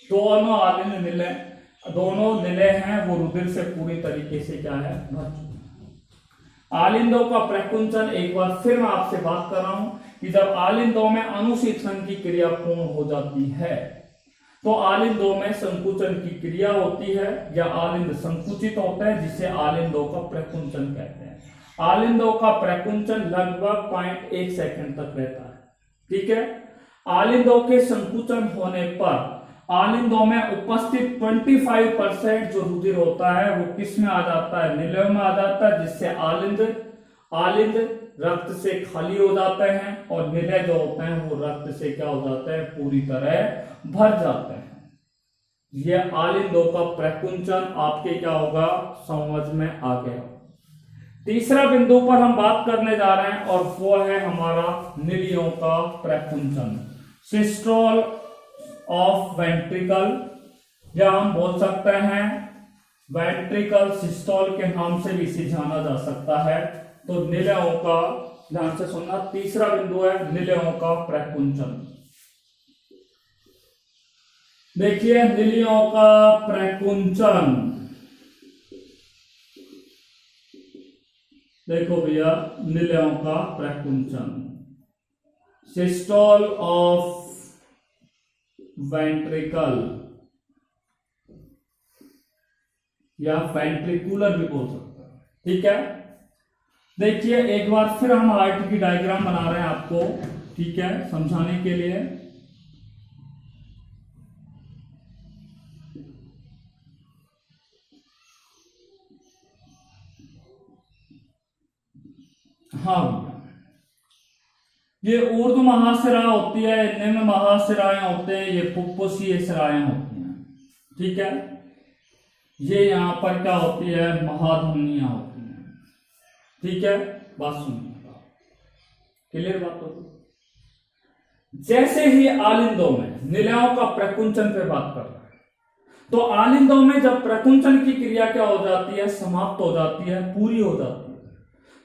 दोनों आलिंद निले, दोनों निले हैं वो रुधिर से पूरी तरीके से क्या है? भर चुके हैं। आलिंदों का प्रकुंचन, एक बार फिर मैं आपसे बात कर रहा हूं कि जब आलिंदों में अनुशीतन की क्रिया पूर्ण हो जाती है तो आलिंदों में संकुचन की क्रिया होती है, या आलिंद संकुचित होता है, जिसे आलिंदों का प्रकुंचन कहते हैं। आलिंदों का प्रकुंचन लगभग 0.1 सेकंड तक रहता है। ठीक है, आलिंदों के संकुचन होने पर आलिंदों में उपस्थित 25% जो रुधिर होता है वो किस में आ जाता है? निलयों में आ जाता है, जिससे आलिंद रक्त से खाली हो जाते हैं और निलय जो होते हैं वो रक्त से क्या हो जाते हैं? पूरी तरह भर जाते हैं। यह आलिंदों का प्रकुंचन आपके क्या होगा? समझ में आ गया। तीसरा बिंदु पर हम बात करने जा रहे हैं और वो है हमारा निलियों का प्रकुंचन, सिस्टोल ऑफ वेंट्रिकल, या हम बोल सकते हैं वेंट्रिकल सिस्टोल के नाम से भी इसे जाना जा सकता है। तो निलयों का, ध्यान से सुनना, तीसरा बिंदु है निलयों का प्रकुंचन। देखिए निलयों का प्रकुंचन, देखो भैया, निलयों का प्रकुंचन, सिस्टोल ऑफ वेंट्रिकल या वेंट्रिकुलर भी बोल सकते हैं। ठीक है, देखिए एक बार फिर हम हार्ट की डायग्राम बना रहे हैं आपको, ठीक है, समझाने के लिए। हाँ भैया, ये ऊर्ध्व महाशिरा होती है, निम्न महाशिराएं होते हैं, ये फुफ्फुसीय शिराएं होती हैं। ठीक है, ये यहां पर क्या होती है? महाधमनियां होती हैं। ठीक है, बात सुनिए, क्लियर बात होगी। जैसे ही आलिंदों में, निलयों का प्रकुंचन पे बात कर रहे हैं, तो आलिंदों में जब प्रकुंचन की क्रिया क्या हो जाती है? समाप्त हो जाती है, पूरी हो जाती है।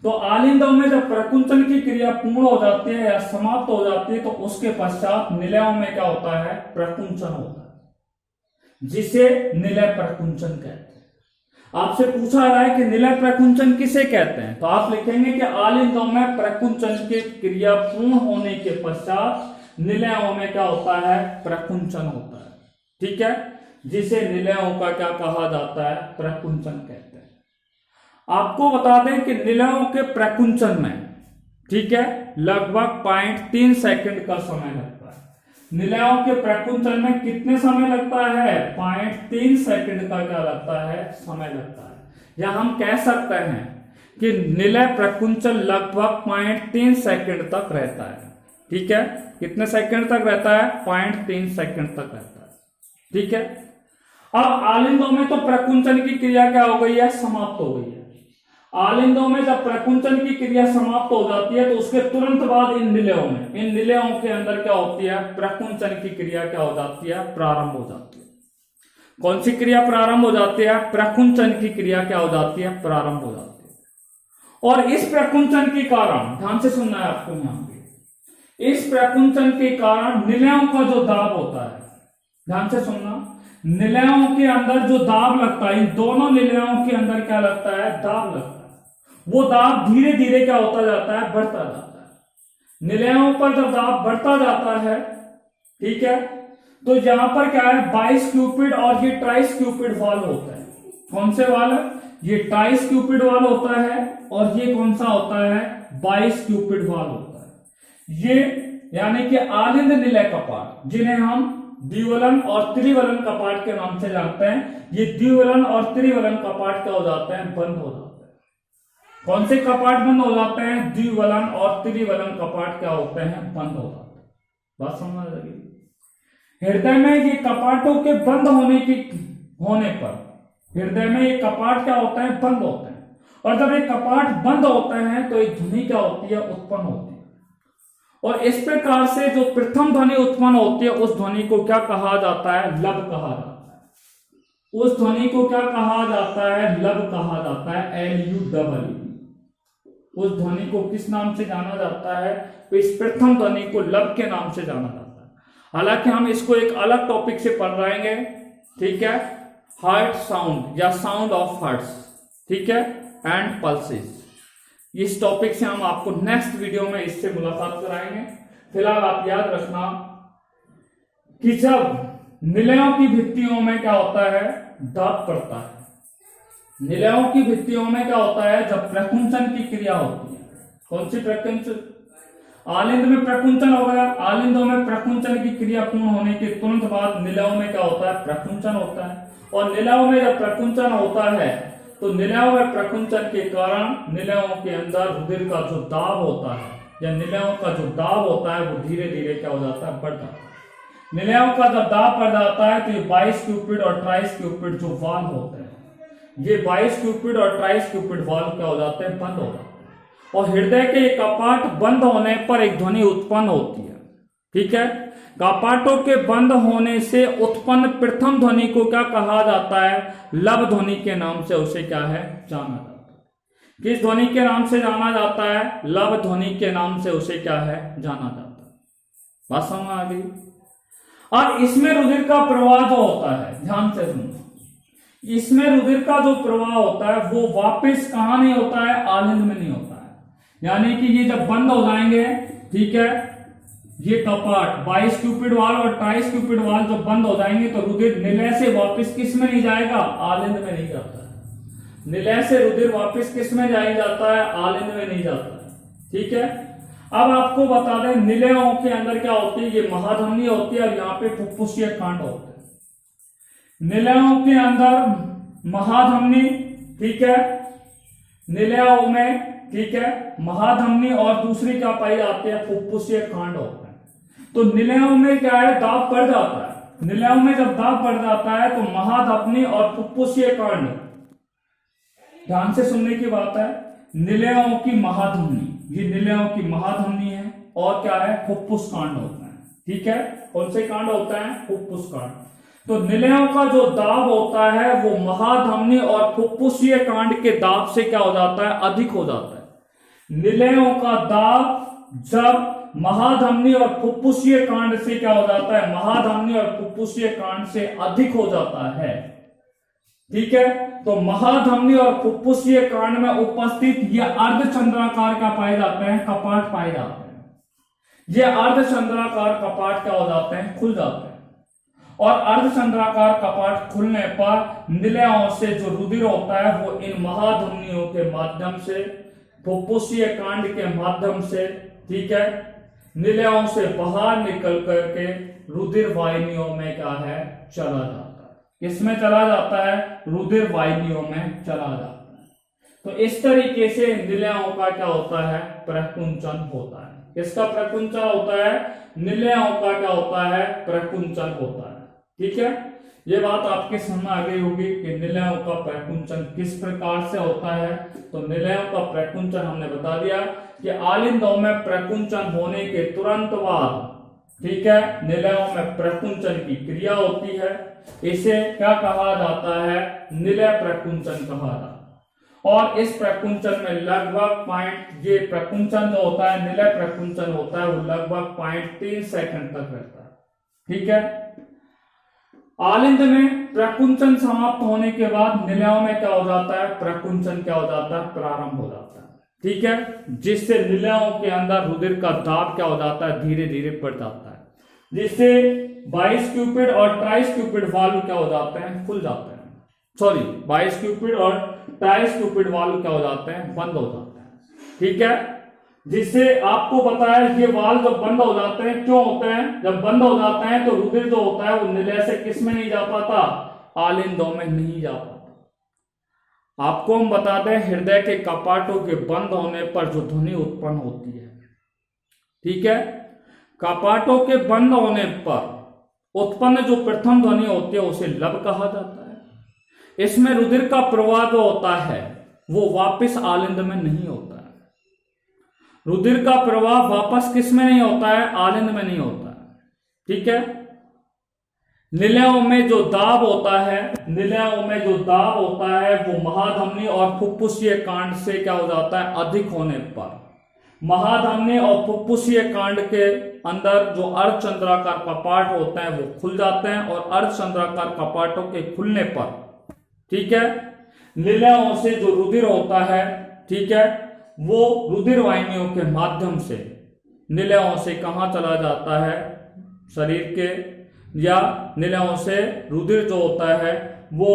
तो आलिंदों में जब प्रकुंचन की क्रिया पूर्ण हो जाती है या समाप्त हो जाती है, तो उसके पश्चात निलयों में क्या होता है? प्रकुंचन होता है, जिसे निलय प्रकुंचन कहते हैं। आपसे पूछा रहा है कि निलय प्रकुंचन किसे कहते हैं, तो आप लिखेंगे कि आलिंदों में प्रकुंचन की क्रिया पूर्ण होने के पश्चात निलयों में क्या होता है? प्रकुंचन होता है। ठीक है, जिसे निलयों का क्या कहा जाता है? प्रकुंचन कहते हैं। आपको बता दें कि निलयों के प्रकुंचन में, ठीक है, लगभग 0.3 सेकंड का समय लगता है। निलयों के प्रकुंचन में कितने समय लगता है? 0.3 सेकंड का क्या लगता है? समय लगता है। या हम कह सकते हैं कि निलय प्रकुंचन लगभग 0.3 सेकंड तक रहता है। ठीक है, कितने सेकंड तक रहता है? 0.3 सेकंड तक रहता है। ठीक है, अब आलिंदों में तो प्रकुंचन की क्रिया क्या हो गई है? समाप्त हो गई है। आलिंदों में जब प्रकुंचन की क्रिया समाप्त हो जाती है तो उसके तुरंत बाद इन निलयों के अंदर क्या होती है? प्रकुंचन की क्रिया क्या हो जाती है? प्रारंभ हो जाती है। कौन सी क्रिया प्रारंभ हो जाती है? प्रकुंचन की क्रिया क्या हो जाती है? प्रारंभ हो जाती है। और इस प्रकुंचन के कारण, ध्यान से सुनना है आपको यहां पे, इस प्रकुंचन के कारण निलयों का जो दाब होता है, ध्यान से सुनना, निलयों के अंदर जो दाब लगता है, इन दोनों निलयों के अंदर क्या लगता है? दाब लगता है। वो दाब धीरे धीरे क्या होता जाता है? बढ़ता जाता है। निलयों पर जब दाब बढ़ता जाता है, ठीक है, तो यहां पर क्या है? बाइस क्यूपिड और ये ट्राइस क्यूपिड वाल्व होता है। कौन से वाल्व? ये ट्राइस क्यूपिड वाल्व होता है और ये कौन सा होता है? बाइस क्यूपिड वाल्व होता है। ये यानी कि आलिंद निलय कपाट, जिन्हें हम द्विवलन और त्रिवलन कपाट के नाम से जानते हैं, ये द्विवलन और त्रिवलन कपाट क्या हो जाते हैं? बंद हो जाते हैं। कौन से कपाट बंद हो जाते हैं? द्विवलन और त्रिवलन कपाट क्या होते हैं? बंद हो जाते हैं। बात समझ लगी? हृदय में ये कपाटों के बंद होने पर हृदय में ये कपाट क्या होता है? बंद होते हैं। और जब ये कपाट बंद होते हैं तो एक ध्वनि क्या होती है? उत्पन्न होती है। और इस प्रकार से जो प्रथम ध्वनि उत्पन्न होती है, उस ध्वनि को क्या कहा जाता है? लब कहा जाता है। उस ध्वनि को क्या कहा जाता है? लब कहा जाता है। LUBB। उस ध्वनि को किस नाम से जाना जाता है? तो इस प्रथम ध्वनि को लब के नाम से जाना जाता है। हालांकि हम इसको एक अलग टॉपिक से पढ़ रहेंगे, ठीक है, हार्ट साउंड या साउंड ऑफ हार्ट्स, ठीक है, एंड पल्सेस। इस टॉपिक से हम आपको नेक्स्ट वीडियो में इससे मुलाकात कराएंगे। फिलहाल आप याद रखना कि जब निलयों की भित्तियों में क्या होता है? दाब पड़ता है। निलयों की भित्तियों में क्या होता है? जब प्रकुंचन की क्रिया होती है। कौन सी प्रकुंचन? आलिंद में प्रकुंचन हो गया। आलिंदों में प्रकुंचन की क्रिया पूर्ण होने के तुरंत बाद निलयों में क्या होता है? प्रकुंचन होता है। और निलयों में जब प्रकुंचन होता है तो निलयों में प्रकुंचन के कारण निलयों के अंदर रुधिर का जो दाब होता है या निलयों का जो दाब होता है वो धीरे धीरे क्या हो जाता है? बढ़ जाता है। निलयों का जब दाब बढ़ जाता है तो ये बाइस क्यूपिड और ट्राइस क्यूपिड जो वाल्व होते हैं, ये बाइस क्यूपिड और ट्राइस क्यूपिड वाल्व क्या हो जाते हैं? बंद हो जाते हैं। और हृदय के कपाट बंद होने पर एक ध्वनि उत्पन्न होती है, ठीक है। कपाटों के बंद होने से उत्पन्न प्रथम ध्वनि को क्या कहा जाता है? लब ध्वनि के नाम से उसे क्या है? जाना जाता है। किस ध्वनि के नाम से जाना जाता है? लब ध्वनि के नाम से उसे क्या है? जाना जाता है। बात समझ आ गई? और इसमें रुधिर का प्रवाह जो होता है, ध्यान से सुनो, इसमें रुधिर का जो प्रवाह होता है वो वापस कहां नहीं होता है? आलिंद में नहीं होता है। यानी कि ये जब बंद हो जाएंगे, ठीक है, ये कपाट बाइस क्यूपिड वाल्व और ट्राइस क्यूपिड वाल्व जब बंद हो जाएंगे तो रुधिर निलय से वापस किस में नहीं जाएगा? आलिंद में नहीं जाता है। निलय से रुधिर वापस किस में जाया जाता है? आलिंद में नहीं जाता है, ठीक है। अब आपको बता दें निलयों के अंदर क्या होती है? ये महाधमनी होती है और यहाँ पे फुफ्फुसीय कांड होते हैं। निलयों के अंदर महाधमनी, ठीक है, निलयों में, ठीक है, महाधमनी और दूसरी क्या पाई जाती है? फुफ्फुसीय कांड होते हैं। तो निलयों में क्या है? दाब बढ़ जाता है। निलयों में जब दाब बढ़ जाता है तो महाधमनी और फुफ्फुसीय कांड, ध्यान से सुनने की बात है, निलयों की महाधमनी, ये निलयों की महाधमनी है और क्या है? फुफ्फुस कांड होता है, ठीक है। कौन से कांड होता है? फुफ्फुस कांड। तो निलयों का जो दाब होता है वो महाधमनी और फुफ्फुसीय कांड के दाब से क्या हो जाता है? अधिक हो जाता है। निलयों का दाब जब महाधमनी और फुफ्फुसीय कांड से क्या हो जाता है? महाधमनी और फुफ्फुसीय कांड से अधिक हो जाता है, ठीक है। तो महाधमनी और फुफ्फुसीय कांड में उपस्थित ये अर्धचंद्राकार क्या पाए जाते हैं? कपाट पाए जाते हैं। ये अर्धचंद्राकार कपाट क्या हो जाते हैं? खुल जाते हैं। और अर्धचंद्राकार कपाट खुलने पर निलयों से जो रुधिर होता है वो इन महाधमनियों के माध्यम से, फुफ्फुसीय कांड के माध्यम से, ठीक है, निलयों से बाहर निकल करके रुधिर वाहिनियों में क्या है? चला जाता है। किसमें चला जाता है? रुधिर वाहिनियों में चला जाता है। तो इस तरीके से निलयों का क्या होता है? प्रकुंचन होता है। किसका प्रकुंचन होता है? निलयों का क्या होता है? प्रकुंचन होता है, ठीक है। ये बात आपके समझ में आ गई होगी कि निलयों का प्रकुंचन किस प्रकार से होता है। तो निलयों का प्रकुंचन हमने बता दिया कि आलिंदों में प्रकुंचन होने के तुरंत बाद ठीक है, निलयों में प्रकुंचन की क्रिया होती है, इसे क्या कहा जाता है, निलय प्रकुंचन कहा जाता है। और इस प्रकुंचन में लगभग ये प्रकुंचन जो होता है, निलय प्रकुंचन होता है, वो लगभग 0.3 सेकंड तक रहता है। ठीक है, आलिंद में प्रकुंचन समाप्त होने के बाद निलयों में क्या हो जाता है, प्रकुंचन क्या हो जाता है, प्रारंभ हो जाता है। ठीक है, जिससे निलयों के अंदर रुधिर का दाब क्या हो जाता है, धीरे धीरे बढ़ जाता है, जिससे बाइस्क्यूपिड और ट्राइस्क्यूपिड वाल्व क्या हो जाते हैं, खुल जाते हैं। सॉरी, बाइस्क्यूपिड और ट्राइस्क्यूपिड वाल्व क्या हो जाते हैं, बंद हो जाते हैं। ठीक है, जिससे आपको पता है ये वाल्व जब बंद हो जाते हैं, क्यों होते हैं, जब बंद हो जाते हैं तो रुधिर जो होता है वो निलय से किस में नहीं जा पाता, आलिंदों में नहीं जा पाता। आपको हम बताते हैं हृदय के कपाटों के बंद होने पर जो ध्वनि उत्पन्न होती है, ठीक है, कपाटों के बंद होने पर उत्पन्न जो प्रथम ध्वनि होती है उसे लब कहा जाता है। इसमें रुधिर का प्रवाह जो होता है वो वापस आलिंद में नहीं होता है। रुधिर का प्रवाह वापस किस में नहीं होता है, आलिंद में नहीं होता है। ठीक है, निलयों में जो दाब होता है, निलयों में जो दाब होता है वो महाधमनी और फुफ्फुसीय कांड से क्या हो जाता है, अधिक होने पर महाधमनी और फुफ्फुसीय कांड के अंदर जो अर्धचंद्राकार कपाट होते हैं वो खुल जाते हैं, और अर्धचंद्राकार कपाटों के खुलने पर, ठीक है, निलयों से जो रुधिर होता है, ठीक है, वो रुधिर वाहिनियों के माध्यम से निलयों से कहां चला जाता है, शरीर के, या निलयों से रुधिर जो होता है वो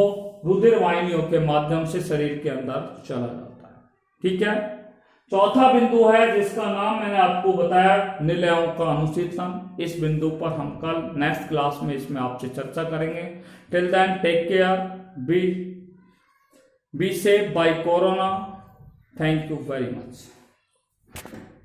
रुधिर वाहिनियों के माध्यम से शरीर के अंदर चला जाता है। ठीक है, चौथा बिंदु है जिसका नाम मैंने आपको बताया, निलयों का अनुशीतन। इस बिंदु पर हम कल नेक्स्ट क्लास में इसमें आपसे चर्चा करेंगे। Till then take care, be safe bye corona. Thank you very much.